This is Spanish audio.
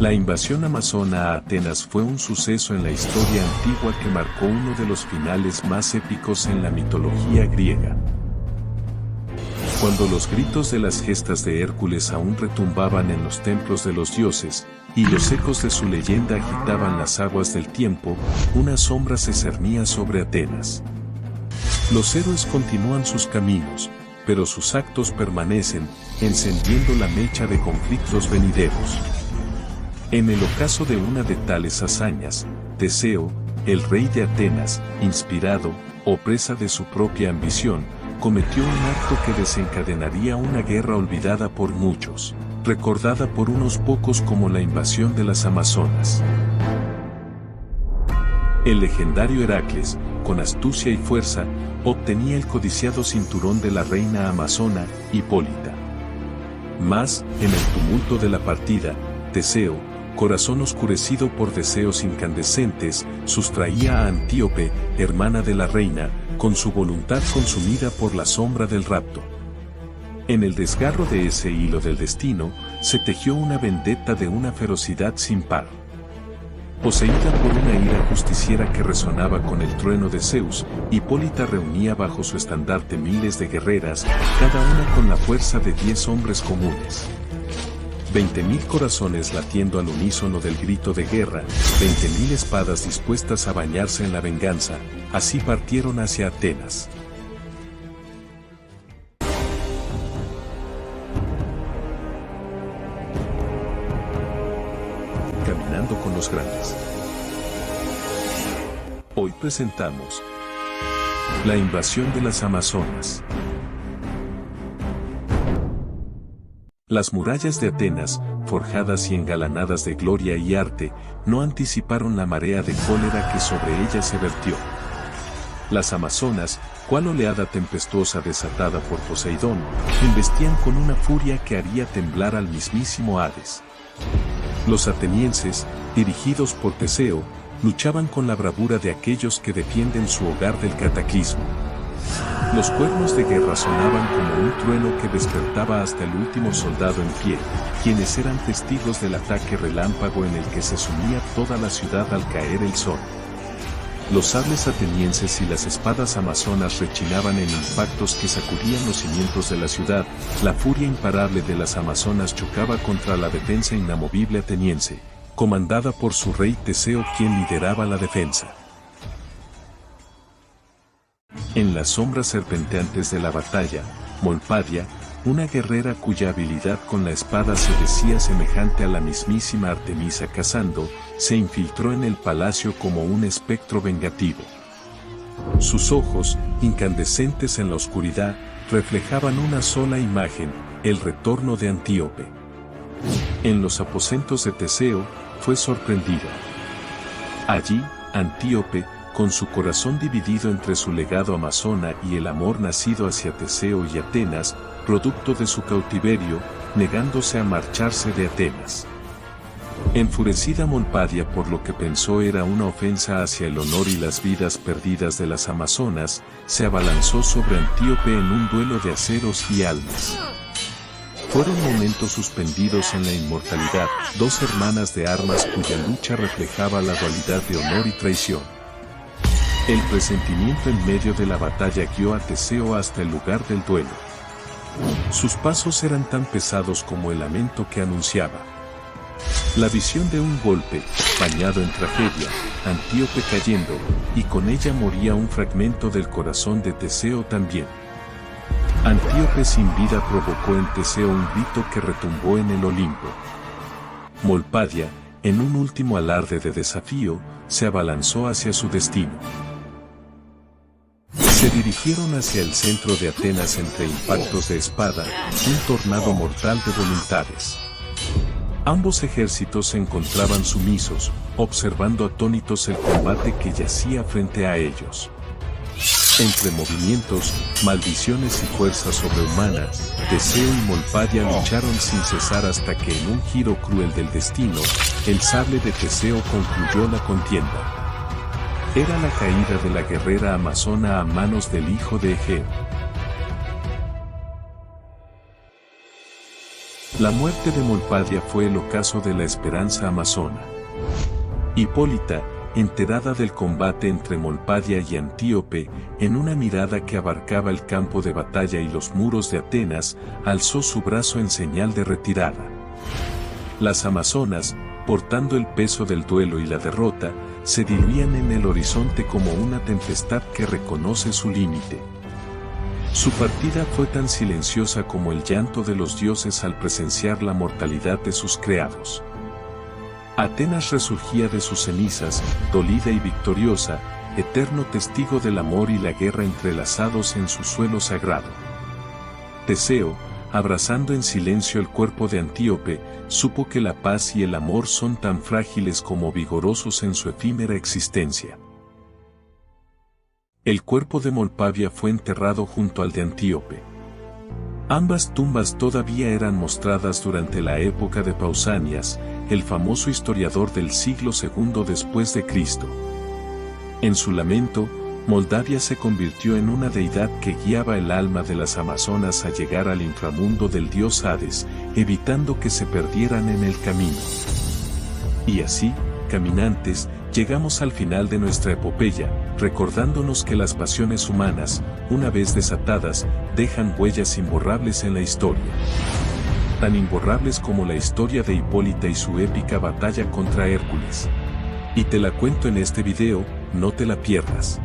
La invasión amazona a Atenas fue un suceso en la historia antigua que marcó uno de los finales más épicos en la mitología griega. Cuando los gritos de las gestas de Hércules aún retumbaban en los templos de los dioses, y los ecos de su leyenda agitaban las aguas del tiempo, una sombra se cernía sobre Atenas. Los héroes continúan sus caminos, pero sus actos permanecen, encendiendo la mecha de conflictos venideros. En el ocaso de una de tales hazañas, Teseo, el rey de Atenas, inspirado, o presa de su propia ambición, cometió un acto que desencadenaría una guerra olvidada por muchos, recordada por unos pocos como la invasión de las Amazonas. El legendario Heracles, con astucia y fuerza, obtenía el codiciado cinturón de la reina amazona, Hipólita. Mas, en el tumulto de la partida, Teseo, corazón oscurecido por deseos incandescentes, sustraía a Antíope, hermana de la reina, con su voluntad consumida por la sombra del rapto. En el desgarro de ese hilo del destino, se tejió una vendetta de una ferocidad sin par. Poseída por una ira justiciera que resonaba con el trueno de Zeus, Hipólita reunía bajo su estandarte miles de guerreras, cada una con la fuerza de 10 hombres comunes. 20.000 corazones latiendo al unísono del grito de guerra, 20.000 espadas dispuestas a bañarse en la venganza, así partieron hacia Atenas. Caminando con los grandes. Hoy presentamos la invasión de las Amazonas. Las murallas de Atenas, forjadas y engalanadas de gloria y arte, no anticiparon la marea de cólera que sobre ellas se vertió. Las Amazonas, cual oleada tempestuosa desatada por Poseidón, investían con una furia que haría temblar al mismísimo Hades. Los atenienses, dirigidos por Teseo, luchaban con la bravura de aquellos que defienden su hogar del cataclismo. Los cuernos de guerra sonaban como un trueno que despertaba hasta el último soldado en pie, quienes eran testigos del ataque relámpago en el que se sumía toda la ciudad al caer el sol. Los sables atenienses y las espadas amazonas rechinaban en impactos que sacudían los cimientos de la ciudad. La furia imparable de las amazonas chocaba contra la defensa inamovible ateniense, comandada por su rey Teseo, quien lideraba la defensa. En las sombras serpenteantes de la batalla, Molpadia, una guerrera cuya habilidad con la espada se decía semejante a la mismísima Artemisa cazando, se infiltró en el palacio como un espectro vengativo. Sus ojos, incandescentes en la oscuridad, reflejaban una sola imagen, el retorno de Antíope. En los aposentos de Teseo, fue sorprendida. Allí, Antíope, con su corazón dividido entre su legado amazona y el amor nacido hacia Teseo y Atenas, producto de su cautiverio, negándose a marcharse de Atenas. Enfurecida Molpadia por lo que pensó era una ofensa hacia el honor y las vidas perdidas de las amazonas, se abalanzó sobre Antíope en un duelo de aceros y almas. Fueron momentos suspendidos en la inmortalidad, dos hermanas de armas cuya lucha reflejaba la dualidad de honor y traición. El presentimiento en medio de la batalla guió a Teseo hasta el lugar del duelo. Sus pasos eran tan pesados como el lamento que anunciaba. La visión de un golpe, bañado en tragedia, Antíope cayendo, y con ella moría un fragmento del corazón de Teseo también. Antíope sin vida provocó en Teseo un grito que retumbó en el Olimpo. Molpadia, en un último alarde de desafío, se abalanzó hacia su destino. Se dirigieron hacia el centro de Atenas entre impactos de espada, un tornado mortal de voluntades. Ambos ejércitos se encontraban sumisos, observando atónitos el combate que yacía frente a ellos. Entre movimientos, maldiciones y fuerza sobrehumana, Teseo y Molpadia lucharon sin cesar hasta que en un giro cruel del destino, el sable de Teseo concluyó la contienda. Era la caída de la guerrera amazona a manos del hijo de Egeo. La muerte de Molpadia fue el ocaso de la esperanza amazona. Hipólita, enterada del combate entre Molpadia y Antíope, en una mirada que abarcaba el campo de batalla y los muros de Atenas, alzó su brazo en señal de retirada. Las amazonas, portando el peso del duelo y la derrota, se diluían en el horizonte como una tempestad que reconoce su límite. Su partida fue tan silenciosa como el llanto de los dioses al presenciar la mortalidad de sus creados. Atenas resurgía de sus cenizas, dolida y victoriosa, eterno testigo del amor y la guerra entrelazados en su suelo sagrado. Teseo, abrazando en silencio el cuerpo de Antíope, supo que la paz y el amor son tan frágiles como vigorosos en su efímera existencia. El cuerpo de Molpadia fue enterrado junto al de Antíope. Ambas tumbas todavía eran mostradas durante la época de Pausanias, el famoso historiador del siglo II después de Cristo. En su lamento, Moldavia se convirtió en una deidad que guiaba el alma de las amazonas a llegar al inframundo del dios Hades, evitando que se perdieran en el camino. Y así, caminantes, llegamos al final de nuestra epopeya, recordándonos que las pasiones humanas, una vez desatadas, dejan huellas imborrables en la historia. Tan imborrables como la historia de Hipólita y su épica batalla contra Hércules. Y te la cuento en este video, no te la pierdas.